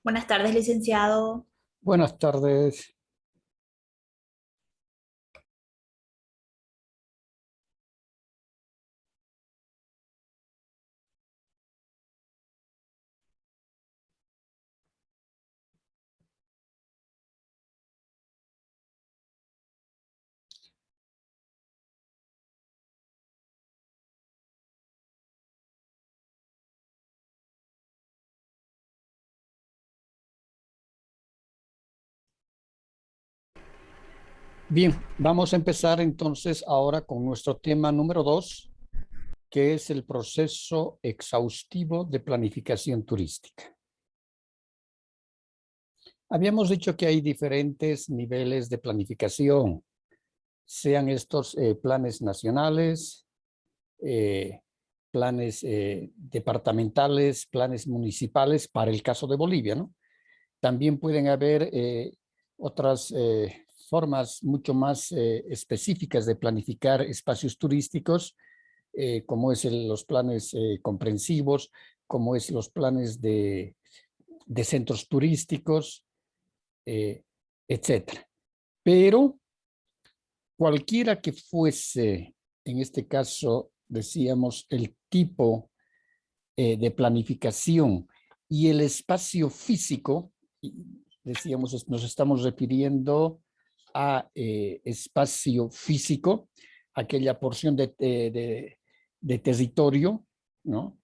Buenas tardes, licenciado. Buenas tardes. Bien, vamos a empezar entonces ahora con nuestro tema número 2, que es el proceso exhaustivo de planificación turística. Habíamos dicho que hay diferentes niveles de planificación, sean estos planes nacionales, planes departamentales, planes municipales, para el caso de Bolivia, ¿no? También pueden haber otras formas mucho más específicas de planificar espacios turísticos, como es los planes comprensivos, como es los planes de centros turísticos, etcétera. Pero cualquiera que fuese, en este caso, decíamos, el tipo de planificación y el espacio físico, decíamos, nos estamos refiriendo a espacio físico, aquella porción de territorio, ¿no?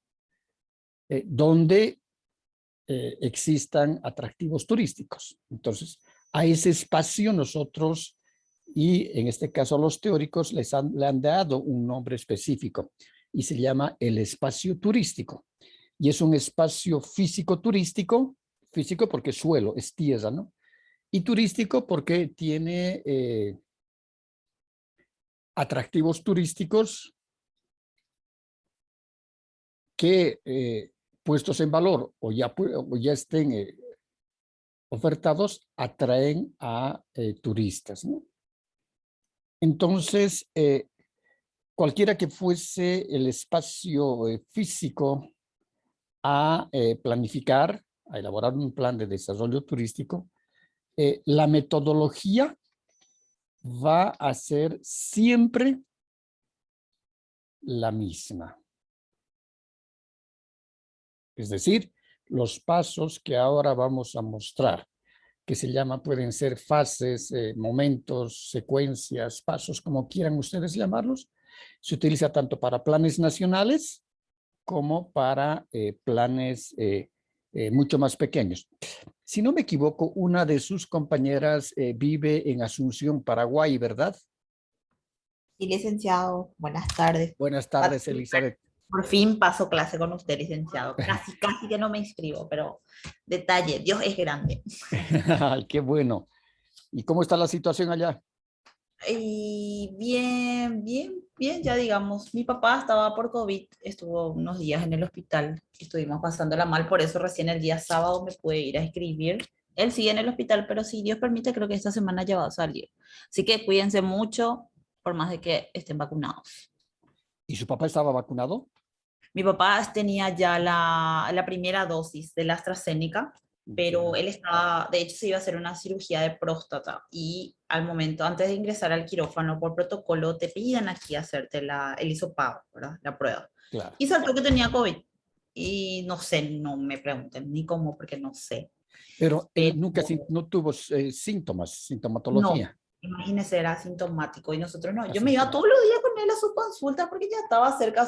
Donde existan atractivos turísticos. Entonces, a ese espacio nosotros, y en este caso los teóricos, le han dado un nombre específico y se llama el espacio turístico. Y es un espacio físico turístico, físico porque es suelo, es tierra, ¿no? Y turístico porque tiene atractivos turísticos que puestos en valor o ya estén ofertados, atraen a turistas, ¿no? Entonces, cualquiera que fuese el espacio físico a planificar, a elaborar un plan de desarrollo turístico, la metodología va a ser siempre la misma. Es decir, los pasos que ahora vamos a mostrar, que se llaman, pueden ser fases, momentos, secuencias, pasos, como quieran ustedes llamarlos, se utiliza tanto para planes nacionales como para planes mucho más pequeños. Si no me equivoco, una de sus compañeras vive en Asunción, Paraguay, ¿verdad? Sí, licenciado. Buenas tardes. Buenas tardes, Elizabeth. Por fin paso clase con usted, licenciado. Casi que no me inscribo, pero detalle, Dios es grande. Ay, qué bueno. ¿Y cómo está la situación allá? Y bien, ya digamos, mi papá estaba por COVID, estuvo unos días en el hospital, estuvimos pasándola mal, por eso recién el día sábado me pude ir a escribir. Él sigue en el hospital, pero si Dios permite, creo que esta semana ya va a salir. Así que cuídense mucho, por más de que estén vacunados. ¿Y su papá estaba vacunado? Mi papá tenía ya la primera dosis de la AstraZeneca, pero Ya, él estaba, de hecho se iba a hacer una cirugía de próstata y al momento, antes de ingresar al quirófano, por protocolo, te piden aquí hacerte el hisopado, ¿verdad? La prueba. claro. Y saltó que tenía COVID. Y no sé, no me pregunten ni cómo, porque no sé. Pero Pero él nunca no tuvo síntomas, no, sintomatología. imagínese, era asintomático y nosotros no. Yo me iba todos Asintomático. los días con él a su consulta porque ya estaba cerca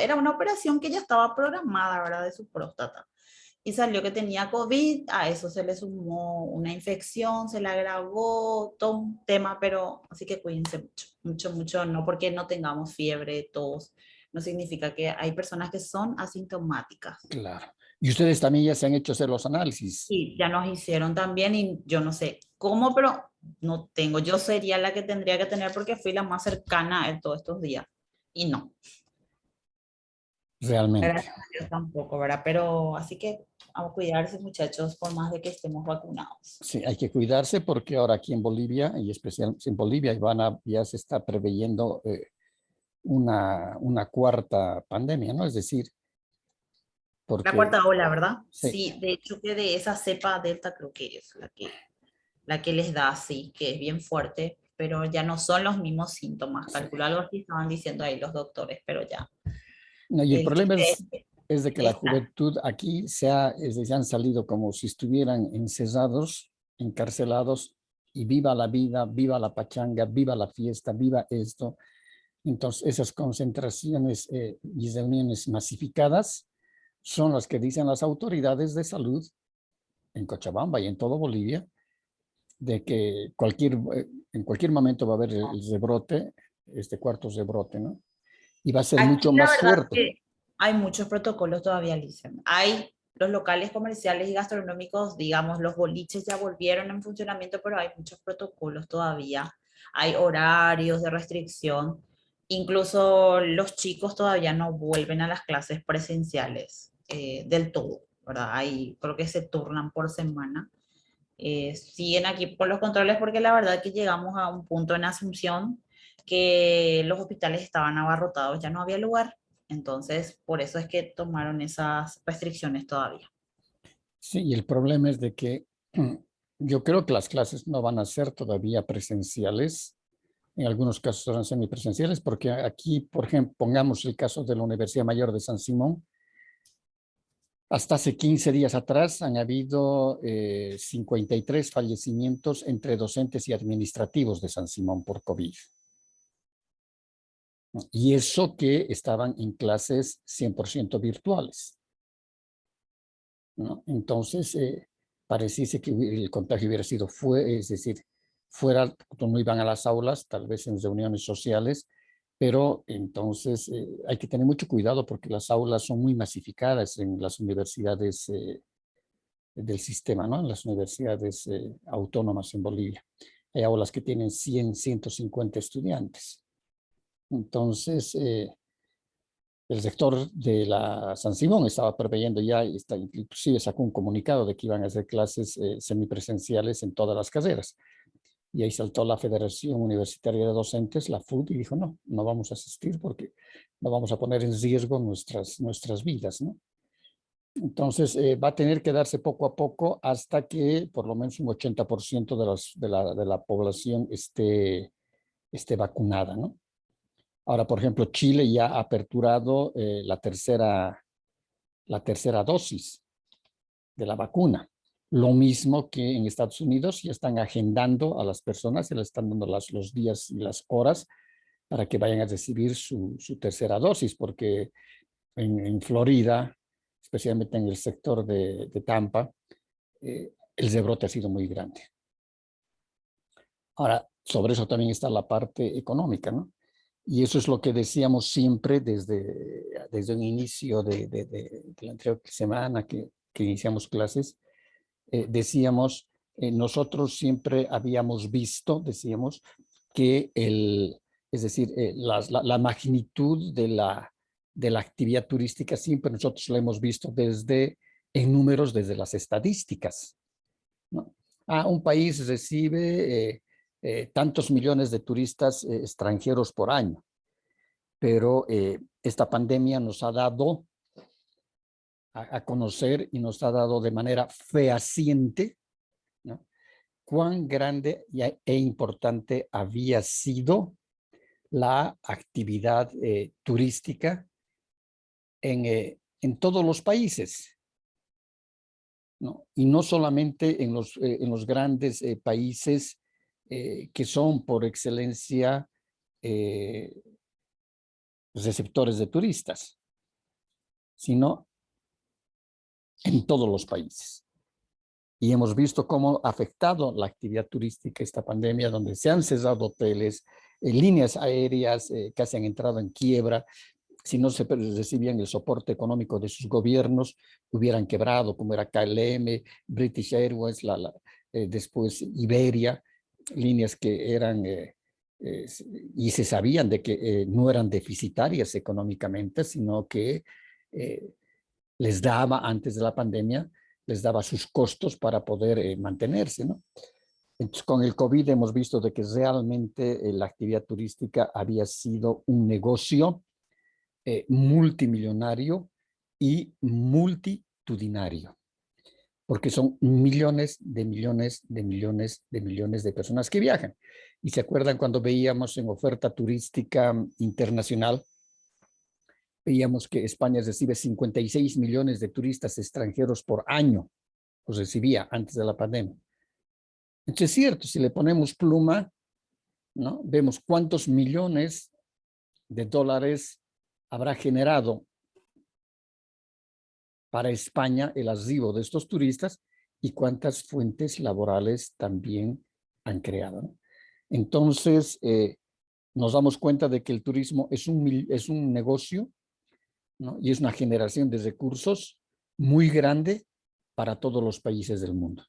era una operación que ya estaba programada, ¿verdad? De su próstata. Y salió que tenía COVID, a eso se le sumó una infección, se le agravó, todo un tema, pero así que cuídense mucho, no porque no tengamos fiebre, tos, no significa que hay personas que son asintomáticas. Claro. Y ustedes también ya se han hecho hacer los análisis. Sí, ya nos hicieron también y yo no sé cómo, pero no tengo. Yo sería la que tendría que tener porque fui la más cercana en todos estos días. Y no, Realmente. gracias a Dios tampoco, ¿verdad? Pero así que vamos a cuidarse, muchachos, por más de que estemos vacunados. Sí, hay que cuidarse porque ahora aquí en Bolivia, y especialmente en Bolivia, ya se está preveyendo una cuarta pandemia, ¿no? Es decir, La porque cuarta ola, ¿verdad? sí, Sí, de hecho que de esa cepa delta creo que es la que les da, sí, que es bien fuerte, pero ya no son los mismos síntomas. sí. Calculo algo así estaban diciendo ahí los doctores, pero ya. No, y el El problema chiste es de que la está. juventud aquí se han salido como si estuvieran encerrados, encarcelados, y viva la vida, viva la pachanga, viva la fiesta, viva esto. Entonces, esas concentraciones y reuniones masificadas son las que dicen las autoridades de salud en Cochabamba y en todo Bolivia, de que en cualquier momento va a haber el rebrote, este cuarto rebrote, ¿no? Y va a ser mucho Aquí la más verdad fuerte. que hay muchos protocolos todavía, Alicia. Hay los locales comerciales y gastronómicos, digamos, los boliches ya volvieron en funcionamiento, pero hay muchos protocolos todavía. Hay horarios de restricción. Incluso los chicos todavía no vuelven a las clases presenciales del todo, ¿verdad? Hay, creo que se turnan por semana. Siguen aquí por los controles porque la verdad que llegamos a un punto en Asunción que los hospitales estaban abarrotados, ya no había lugar. Entonces, por eso es que tomaron esas restricciones todavía. Sí, y el problema es de que yo creo que las clases no van a ser todavía presenciales. En algunos casos serán semipresenciales, porque aquí, por ejemplo, pongamos el caso de la Universidad Mayor de San Simón. Hasta hace 15 días atrás han habido 53 fallecimientos entre docentes y administrativos de San Simón por COVID. ¿No? Y eso que estaban en clases 100% virtuales, ¿no? Entonces, pareciese que el contagio hubiera sido, es decir, fuera, no iban a las aulas, tal vez en reuniones sociales, pero entonces hay que tener mucho cuidado porque las aulas son muy masificadas en las universidades del sistema, ¿no? En las universidades autónomas en Bolivia. Hay aulas que tienen 100, 150 estudiantes. Entonces, el rector de la San Simón estaba preveyendo ya, inclusive sacó un comunicado de que iban a hacer clases semipresenciales en todas las carreras. Y ahí saltó la Federación Universitaria de Docentes, la FUD, y dijo, no, no vamos a asistir porque no vamos a poner en riesgo nuestras vidas, ¿no? Entonces, va a tener que darse poco a poco hasta que por lo menos un 80% de la población esté vacunada, ¿no? Ahora, por ejemplo, Chile ya ha aperturado la tercera dosis de la vacuna. Lo mismo que en Estados Unidos ya están agendando a las personas, se les están dando los días y las horas para que vayan a recibir su tercera dosis, porque en Florida, especialmente en el sector de Tampa, el rebrote ha sido muy grande. Ahora, sobre eso también está la parte económica, ¿no? Y eso es lo que decíamos siempre desde un inicio de la anterior semana que iniciamos clases. Decíamos, nosotros siempre habíamos visto, decíamos, que es decir, la magnitud de la actividad turística siempre nosotros la hemos visto en números, desde las estadísticas, ¿no? Un país recibe tantos millones de turistas extranjeros por año, pero esta pandemia nos ha dado a conocer y nos ha dado de manera fehaciente, ¿no?, cuán grande e importante había sido la actividad turística en todos los países, ¿no? Y no solamente en los grandes países que son por excelencia eh, receptores de turistas, sino en todos los países. Y hemos visto cómo ha afectado la actividad turística esta pandemia, donde se han cerrado hoteles, líneas aéreas casi han entrado en quiebra. Si no se recibían el soporte económico de sus gobiernos, hubieran quebrado, como era KLM, British Airways, después Iberia, líneas que eran eh, y se sabían de que no eran deficitarias económicamente, sino que eh, les daba antes de la pandemia, les daba sus costos para poder mantenerse, ¿no? Entonces, con el COVID hemos visto de que realmente la actividad turística había sido un negocio multimillonario y multitudinario, porque son millones de millones de millones de millones de personas que viajan. Y se acuerdan cuando veíamos en oferta turística internacional, veíamos que España recibe 56 millones de turistas extranjeros por año, los recibía antes de la pandemia. Entonces es cierto, si le ponemos pluma, ¿no? Vemos cuántos millones de dólares habrá generado para España el arribo de estos turistas y cuántas fuentes laborales también han creado, ¿no? Entonces, nos damos cuenta de que el turismo es un negocio, ¿no? Y es una generación de recursos muy grande para todos los países del mundo.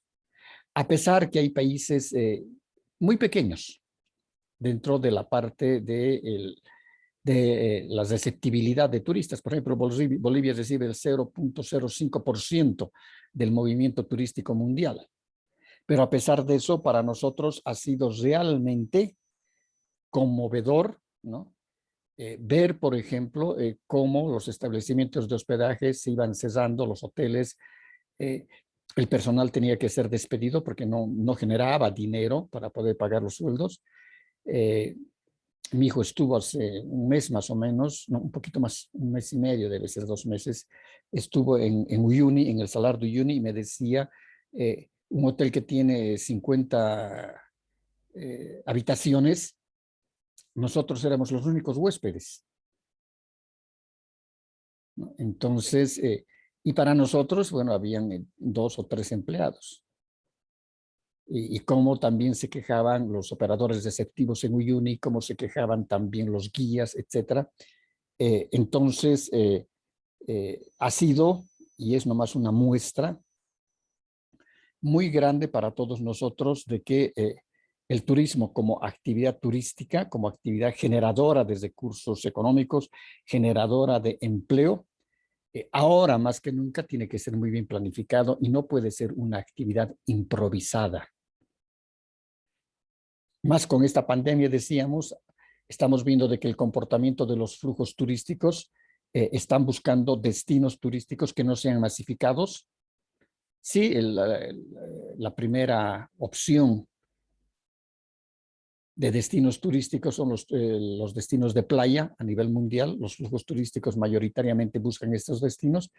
A pesar que hay países muy pequeños dentro de la parte de la receptibilidad de turistas. Por ejemplo, Bolivia recibe el 0.05% del movimiento turístico mundial. Pero a pesar de eso, para nosotros ha sido realmente conmovedor, ¿no? Ver, por ejemplo, cómo los establecimientos de hospedaje se iban cerrando, los hoteles, el personal tenía que ser despedido porque no generaba dinero para poder pagar los sueldos. Mi hijo estuvo hace un mes más o menos, no, un poquito más, un mes y medio, debe ser 2 meses, estuvo en Uyuni, en el Salar de Uyuni, y me decía, un hotel que tiene 50 habitaciones, nosotros éramos los únicos huéspedes, ¿no? Entonces, y para nosotros, bueno, habían 2 o 3 empleados. Y cómo también se quejaban los operadores receptivos en Uyuni, cómo se quejaban también los guías, etcétera. Entonces, ha sido, y es nomás una muestra muy grande para todos nosotros de que el turismo como actividad turística, como actividad generadora de recursos económicos, generadora de empleo, ahora más que nunca tiene que ser muy bien planificado y no puede ser una actividad improvisada. Más con esta pandemia, decíamos, estamos viendo de que el comportamiento de los flujos turísticos están buscando destinos turísticos que no sean masificados. Sí, la primera opción de destinos turísticos son los destinos de playa a nivel mundial. Los flujos turísticos mayoritariamente buscan estos destinos,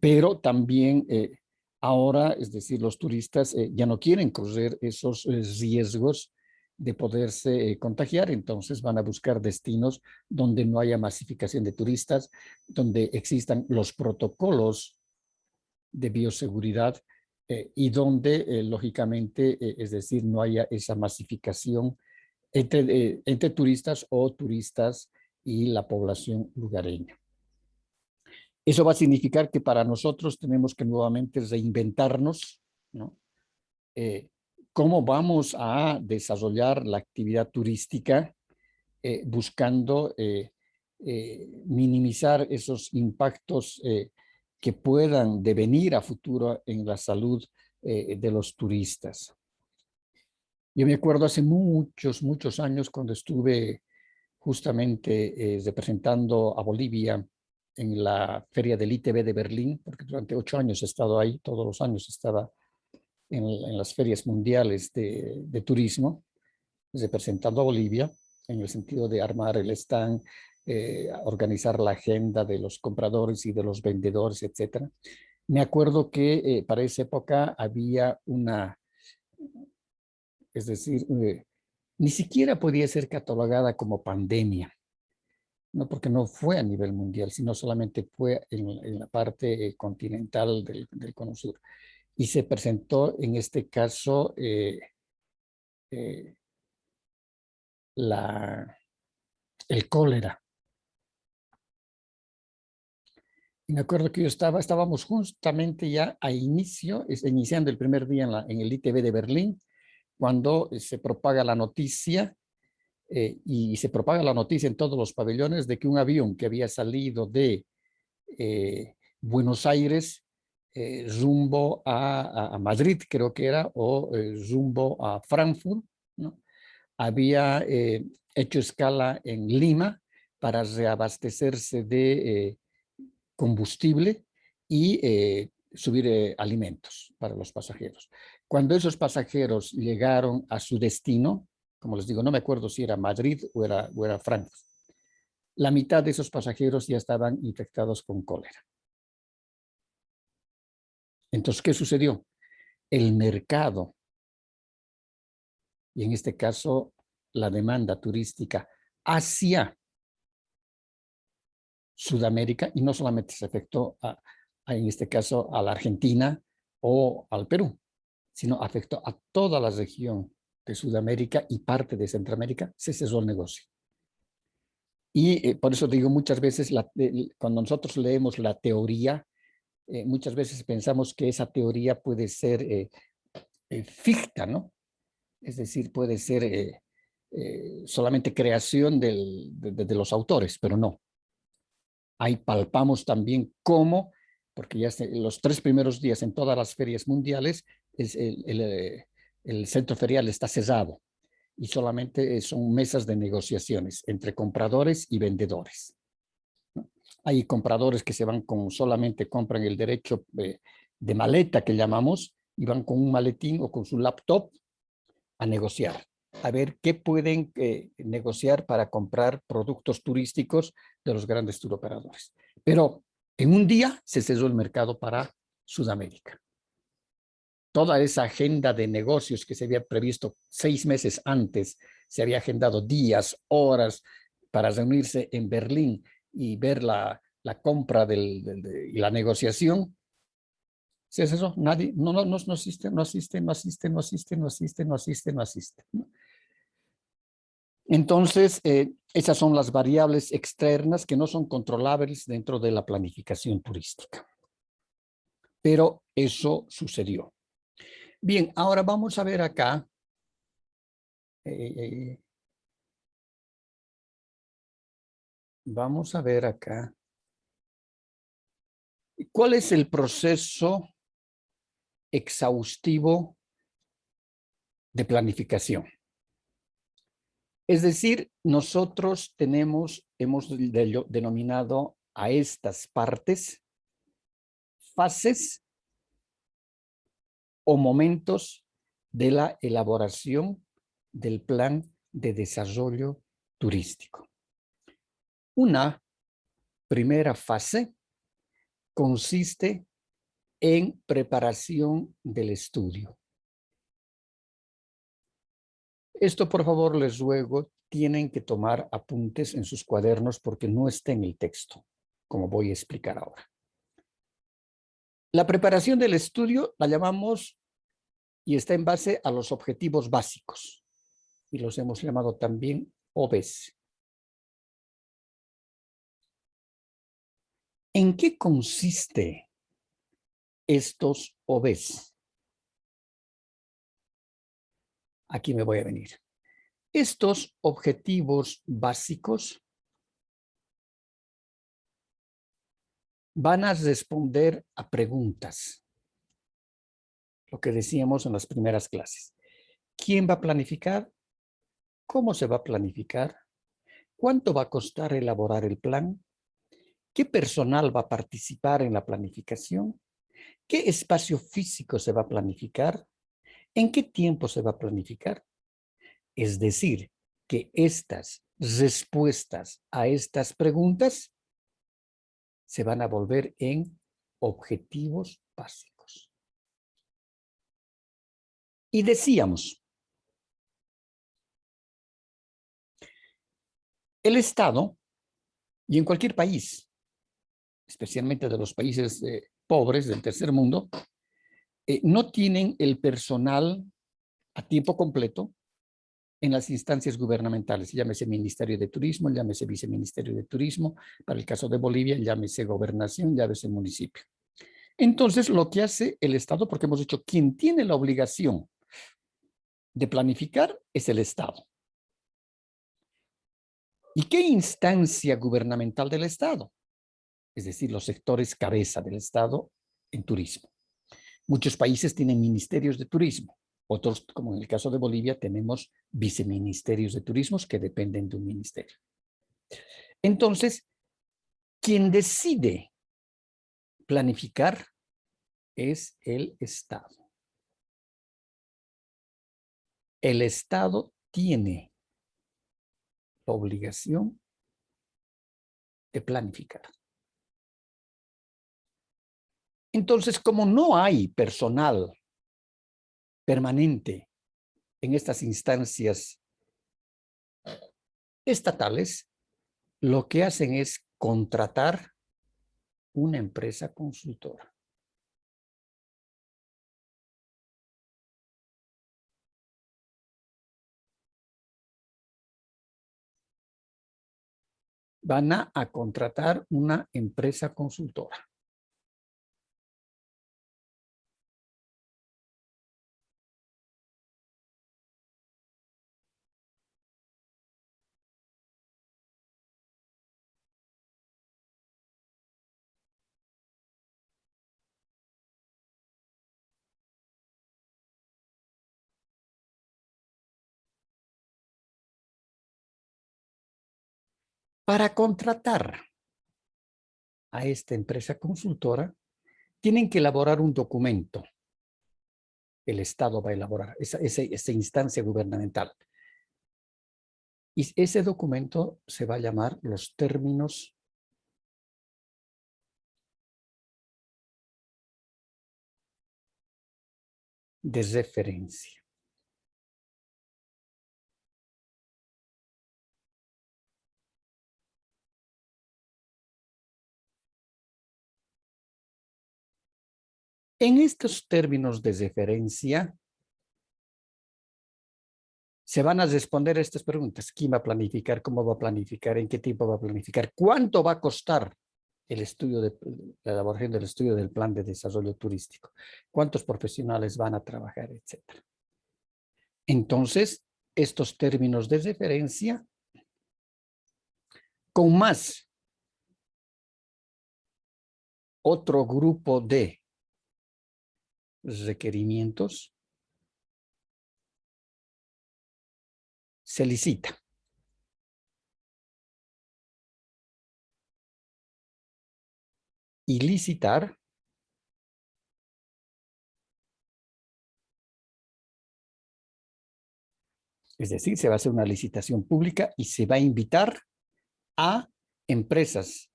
pero también ahora, es decir, los turistas ya no quieren correr esos riesgos de poderse contagiar, entonces van a buscar destinos donde no haya masificación de turistas, donde existan los protocolos de bioseguridad y donde, lógicamente, es decir, no haya esa masificación entre turistas o turistas y la población lugareña. Eso va a significar que para nosotros tenemos que nuevamente reinventarnos, ¿no? ¿Cómo vamos a desarrollar la actividad turística buscando minimizar esos impactos que puedan devenir a futuro en la salud de los turistas? Yo me acuerdo hace muchos, muchos años cuando estuve justamente representando a Bolivia en la feria del ITB de Berlín, porque durante 8 años he estado ahí, todos los años estaba en las ferias mundiales de turismo, representando a Bolivia, en el sentido de armar el stand, organizar la agenda de los compradores y de los vendedores, etc. Me acuerdo que para esa época había es decir, ni siquiera podía ser catalogada como pandemia, no porque no fue a nivel mundial, sino solamente fue en la parte continental del Cono Sur. Y se presentó en este caso eh, el cólera. Y me acuerdo que estábamos justamente ya iniciando el primer día en el ITB de Berlín, cuando se propaga la noticia, y se propaga la noticia en todos los pabellones de que un avión que había salido de Buenos Aires rumbo a Madrid, creo que era, o rumbo a Frankfurt, ¿no? Había hecho escala en Lima para reabastecerse de combustible y subir alimentos para los pasajeros. Cuando esos pasajeros llegaron a su destino, como les digo, no me acuerdo si era Madrid o era Frankfurt, la mitad de esos pasajeros ya estaban infectados con cólera. Entonces, ¿qué sucedió? El mercado, y en este caso la demanda turística hacia Sudamérica, y no solamente se afectó en este caso a la Argentina o al Perú, sino afectó a toda la región de Sudamérica y parte de Centroamérica, se cesó el negocio. Y por eso digo muchas veces, cuando nosotros leemos la teoría, muchas veces pensamos que esa teoría puede ser ficta, ¿no? Es decir, puede ser solamente creación de los autores, pero no. Ahí palpamos también cómo, porque ya los 3 primeros días en todas las ferias mundiales, el centro ferial está cerrado y solamente son mesas de negociaciones entre compradores y vendedores, ¿no? Hay compradores que se van solamente compran el derecho de maleta que llamamos y van con un maletín o con su laptop a negociar, a ver qué pueden negociar para comprar productos turísticos de los grandes turoperadores. Pero en un día se cerró el mercado para Sudamérica. Toda esa agenda de negocios que se había previsto 6 meses antes, se había agendado días, horas para reunirse en Berlín y ver la compra y la negociación. Si es eso, nadie, no asiste, no asiste, no asiste, no asiste, no asiste, no asiste, no asiste. Entonces, esas son las variables externas que no son controlables dentro de la planificación turística. Pero eso sucedió. Bien, ahora vamos a ver acá. Vamos a ver acá. ¿Cuál es el proceso exhaustivo de planificación? Es decir, nosotros hemos denominado a estas partes fases o momentos de la elaboración del plan de desarrollo turístico. Una primera fase consiste en preparación del estudio. Esto, por favor, les ruego, tienen que tomar apuntes en sus cuadernos porque no está en el texto, como voy a explicar ahora. La preparación del estudio la llamamos y está en base a los objetivos básicos y los hemos llamado también OBES. ¿En qué consiste estos OBES? Aquí me voy a venir. Estos objetivos básicos van a responder a preguntas. Lo que decíamos en las primeras clases. ¿Quién va a planificar? ¿Cómo se va a planificar? ¿Cuánto va a costar elaborar el plan? ¿Qué personal va a participar en la planificación? ¿Qué espacio físico se va a planificar? ¿En qué tiempo se va a planificar? Es decir, que estas respuestas a estas preguntas se van a volver en objetivos básicos. Y decíamos, el Estado, y en cualquier país, especialmente de los países pobres del tercer mundo, no tienen el personal a tiempo completo en las instancias gubernamentales, llámese Ministerio de Turismo, llámese Viceministerio de Turismo, para el caso de Bolivia, llámese Gobernación, llámese Municipio. Entonces, lo que hace el Estado, porque hemos dicho, quien tiene la obligación de planificar es el Estado. ¿Y qué instancia gubernamental del Estado? Es decir, los sectores cabeza del Estado en turismo. Muchos países tienen ministerios de turismo. Otros, como en el caso de Bolivia, tenemos viceministerios de turismo que dependen de un ministerio. Entonces, quien decide planificar es el Estado. El Estado tiene la obligación de planificar. Entonces, como no hay personal permanente en estas instancias estatales, lo que hacen es contratar una empresa consultora. Van a contratar una empresa consultora. Para contratar a esta empresa consultora, tienen que elaborar un documento. El Estado va a elaborar esa instancia gubernamental. Y ese documento se va a llamar los términos de referencia. En estos términos de referencia se van a responder estas preguntas. ¿Quién va a planificar? ¿Cómo va a planificar? ¿En qué tiempo va a planificar? ¿Cuánto va a costar el estudio la elaboración del estudio del plan de desarrollo turístico? ¿Cuántos profesionales van a trabajar? Etcétera. Entonces, estos términos de referencia, con más otro grupo de requerimientos, se licita. Y licitar es decir, se va a hacer una licitación pública y se va a invitar a empresas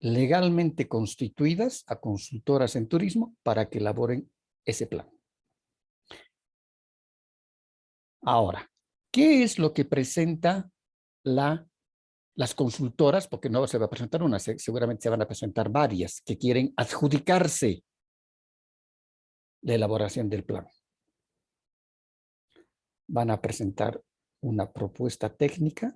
legalmente constituidas, a consultoras en turismo, para que elaboren ese plan. Ahora, ¿qué es lo que presenta las consultoras? Porque no se va a presentar una, seguramente se van a presentar varias que quieren adjudicarse la elaboración del plan. Van a presentar una propuesta técnica,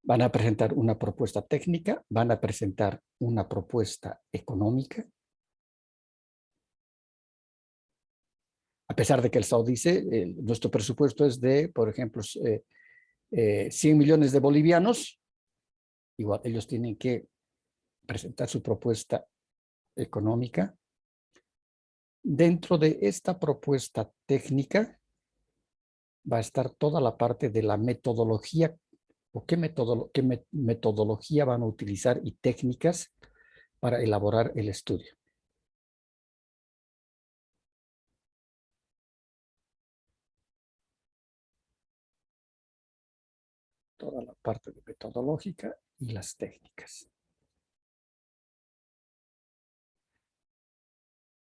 van a presentar una propuesta técnica, van a presentar una propuesta económica. A pesar de que el Estado dice, nuestro presupuesto es de, por ejemplo, 100 millones de bolivianos, igual ellos tienen que presentar su propuesta económica. Dentro de esta propuesta técnica va a estar toda la parte de la metodología, o qué metodología van a utilizar y técnicas para elaborar el estudio. Toda la parte de metodológica y las técnicas.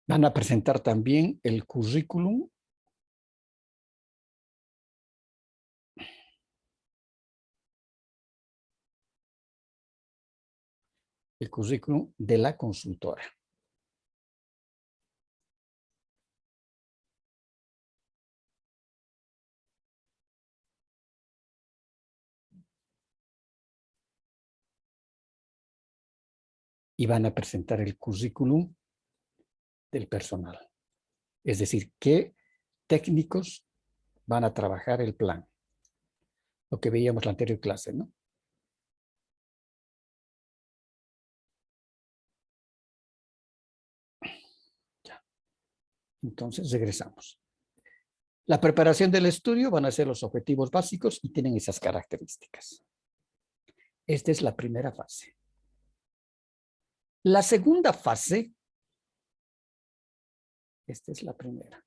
Van a presentar también el currículum de la consultora. Y van a presentar el currículum del personal. Es decir, qué técnicos van a trabajar el plan. Lo que veíamos en la anterior clase, ¿no? Ya. Entonces, regresamos. La preparación del estudio van a ser los objetivos básicos y tienen esas características. Esta es la primera fase. La segunda fase, esta es la primera.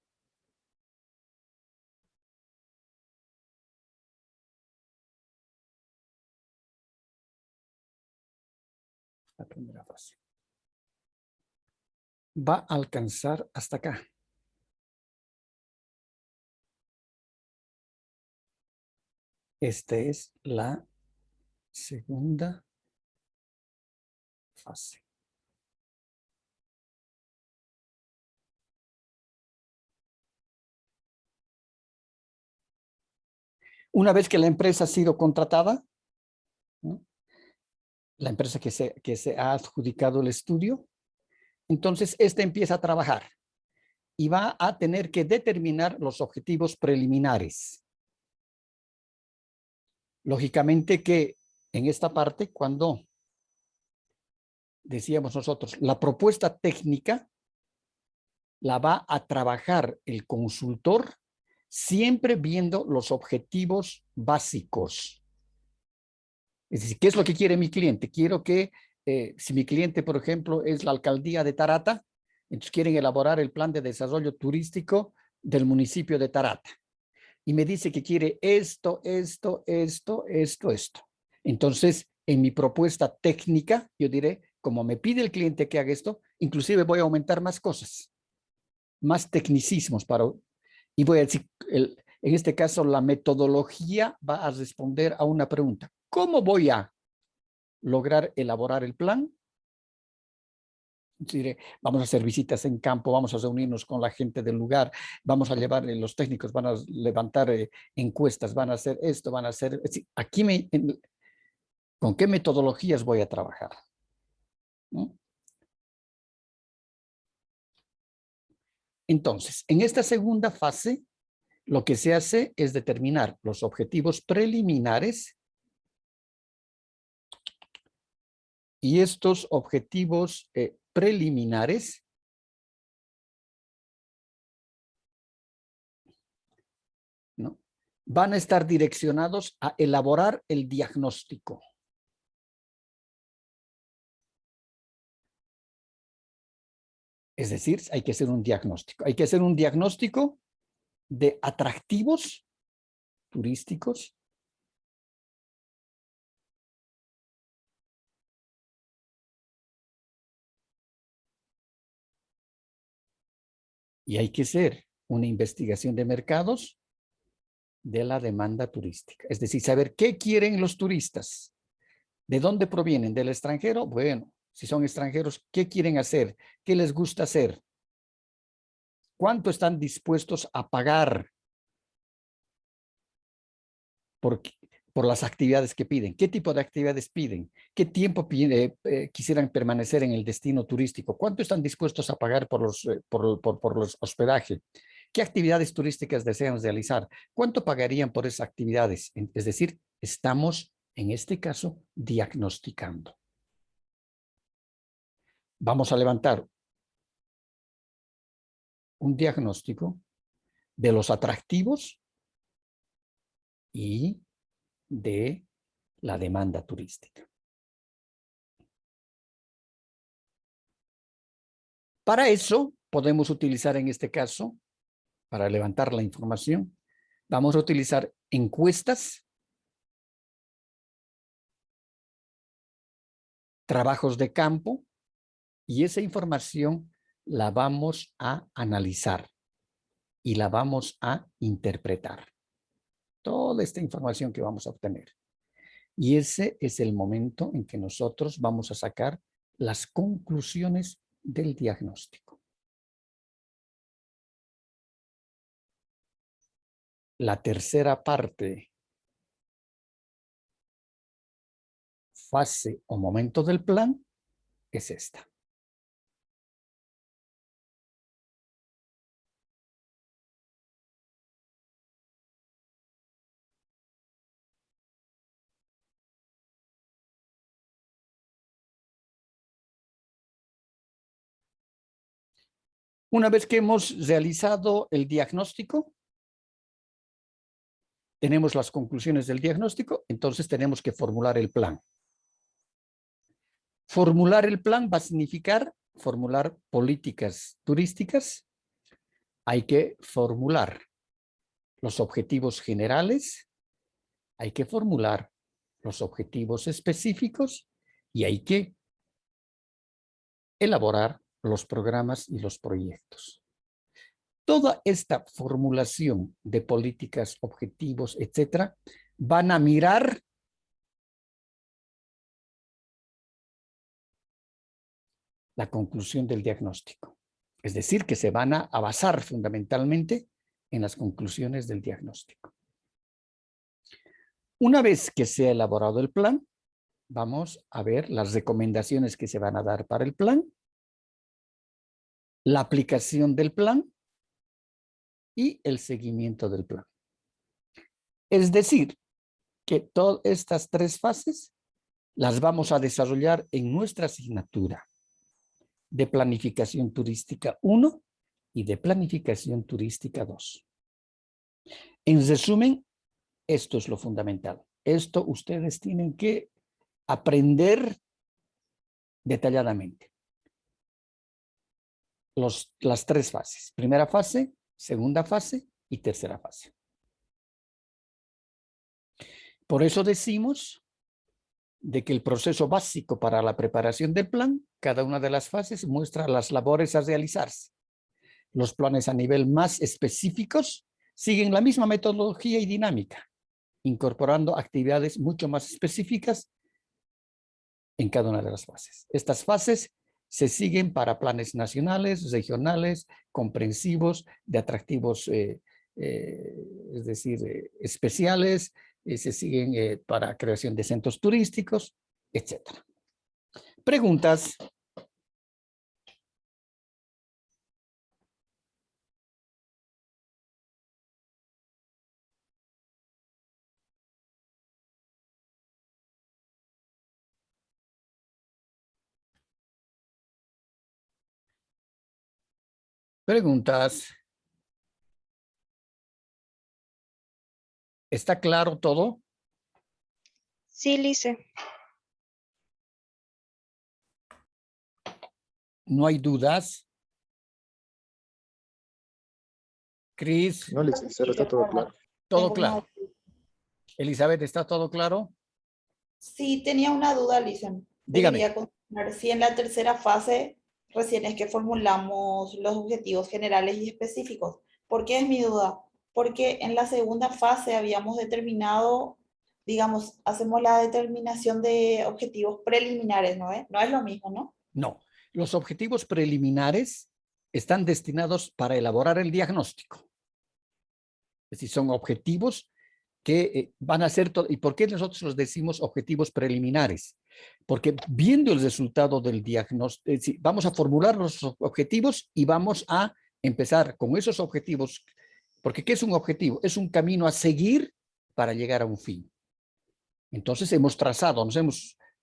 La primera fase. Va a alcanzar hasta acá. Esta es la segunda fase. Una vez que la empresa ha sido contratada, ¿no? La empresa que se ha adjudicado el estudio, entonces esta empieza a trabajar y va a tener que determinar los objetivos preliminares. Lógicamente que en esta parte, cuando decíamos nosotros, la propuesta técnica la va a trabajar el consultor siempre viendo los objetivos básicos. Es decir, ¿qué es lo que quiere mi cliente? Quiero que, si mi cliente, por ejemplo, es la alcaldía de Tarata, entonces quieren elaborar el plan de desarrollo turístico del municipio de Tarata. Y me dice que quiere esto. Entonces, en mi propuesta técnica, yo diré, como me pide el cliente que haga esto, inclusive voy a aumentar más cosas, más tecnicismos y voy a decir, en este caso, la metodología va a responder a una pregunta. ¿Cómo voy a lograr elaborar el plan? Diré, vamos a hacer visitas en campo, vamos a reunirnos con la gente del lugar, vamos a llevar, los técnicos van a levantar encuestas, van a hacer esto, van a hacer, aquí ¿con qué metodologías voy a trabajar? ¿No? Entonces, en esta segunda fase, lo que se hace es determinar los objetivos preliminares y estos objetivos preliminares ¿no? Van a estar direccionados a elaborar el diagnóstico. Es decir, hay que hacer un diagnóstico. Hay que hacer un diagnóstico de atractivos turísticos y hay que hacer una investigación de mercados de la demanda turística. Es decir, saber qué quieren los turistas, de dónde provienen, del extranjero. Bueno, si son extranjeros, ¿qué quieren hacer? ¿Qué les gusta hacer? ¿Cuánto están dispuestos a pagar por, por las actividades que piden? ¿Qué tipo de actividades piden? ¿Qué tiempo quisieran permanecer en el destino turístico? ¿Cuánto están dispuestos a pagar por los hospedaje? ¿Qué actividades turísticas desean realizar? ¿Cuánto pagarían por esas actividades? Es decir, estamos, en este caso, diagnosticando. Vamos a levantar un diagnóstico de los atractivos y de la demanda turística. Para eso podemos utilizar en este caso, para levantar la información, vamos a utilizar encuestas, trabajos de campo y esa información la vamos a analizar y la vamos a interpretar. Toda esta información que vamos a obtener. Y ese es el momento en que nosotros vamos a sacar las conclusiones del diagnóstico. La tercera parte, fase o momento del plan, es esta. Una vez que hemos realizado el diagnóstico, tenemos las conclusiones del diagnóstico, entonces tenemos que formular el plan. Formular el plan va a significar formular políticas turísticas. Hay que formular los objetivos generales, hay que formular los objetivos específicos y hay que elaborar los programas y los proyectos. Toda esta formulación de políticas, objetivos, etcétera, van a mirar la conclusión del diagnóstico. Es decir, que se van a basar fundamentalmente en las conclusiones del diagnóstico. Una vez que se ha elaborado el plan, vamos a ver las recomendaciones que se van a dar para el plan, la aplicación del plan y el seguimiento del plan. Es decir, que todas estas tres fases las vamos a desarrollar en nuestra asignatura de planificación turística 1 y de planificación turística 2. En resumen, esto es lo fundamental. Esto ustedes tienen que aprender detalladamente. Las tres fases. Primera fase, segunda fase y tercera fase. Por eso decimos de que el proceso básico para la preparación del plan, cada una de las fases muestra las labores a realizarse. Los planes a nivel más específicos siguen la misma metodología y dinámica, incorporando actividades mucho más específicas en cada una de las fases. Estas fases se siguen para planes nacionales, regionales, comprensivos, de atractivos, es decir, especiales, se siguen para creación de centros turísticos, etc. Preguntas. Preguntas. ¿Está claro todo? Sí, Lice. ¿No hay dudas? Cris. No, licenciado, está todo claro. Todo claro. Elizabeth, ¿está todo claro? Sí, tenía una duda, Lisen. Dígame. Quería confirmar si en la tercera fase recién es que formulamos los objetivos generales y específicos. ¿Por qué es mi duda? Porque en la segunda fase habíamos determinado, digamos, hacemos la determinación de objetivos preliminares, ¿no es? No es lo mismo, ¿no? No. Los objetivos preliminares están destinados para elaborar el diagnóstico. Es decir, son objetivos que van a ser, ¿y por qué nosotros los decimos objetivos preliminares? Porque viendo el resultado del diagnóstico, vamos a formular los objetivos y vamos a empezar con esos objetivos, porque ¿qué es un objetivo? Es un camino a seguir para llegar a un fin. Entonces hemos trazado,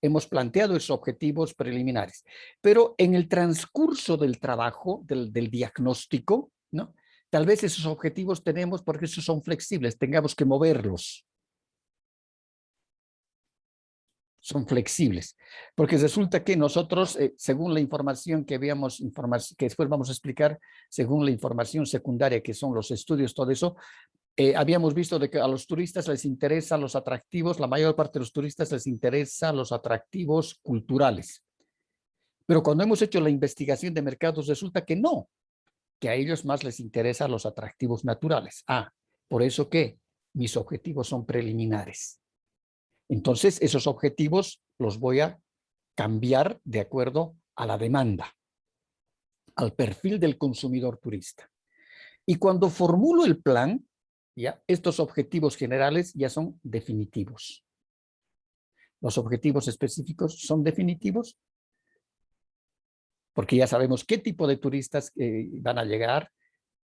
hemos planteado esos objetivos preliminares, pero en el transcurso del trabajo, del diagnóstico, ¿no? Tal vez esos objetivos tenemos, porque esos son flexibles, tengamos que moverlos. Son flexibles, porque resulta que nosotros, según la información que veamos, que después vamos a explicar, según la información secundaria que son los estudios, todo eso, habíamos visto de que a los turistas les interesan los atractivos, la mayor parte de los turistas les interesan los atractivos culturales. Pero cuando hemos hecho la investigación de mercados, resulta que no, que a ellos más les interesan los atractivos naturales. Por eso que mis objetivos son preliminares. Entonces, esos objetivos los voy a cambiar de acuerdo a la demanda, al perfil del consumidor turista. Y cuando formulo el plan, ya, estos objetivos generales ya son definitivos. Los objetivos específicos son definitivos porque ya sabemos qué tipo de turistas van a llegar,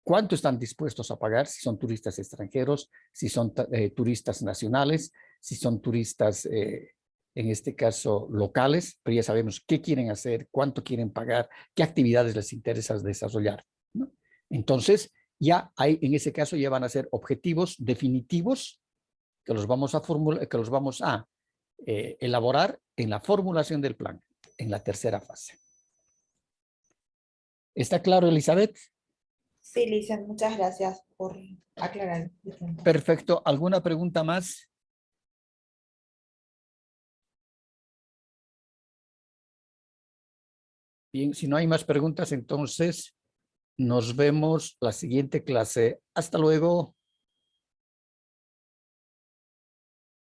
cuánto están dispuestos a pagar, si son turistas extranjeros, si son turistas nacionales, si son turistas, en este caso, locales, pero ya sabemos qué quieren hacer, cuánto quieren pagar, qué actividades les interesa desarrollar, Entonces, ya hay, en ese caso, ya van a ser objetivos definitivos que los vamos a elaborar en la formulación del plan, en la tercera fase. ¿Está claro, Elizabeth? Sí, Lice, muchas gracias por aclarar el punto. Perfecto. ¿Alguna pregunta más? Bien, si no hay más preguntas, entonces nos vemos la siguiente clase. Hasta luego.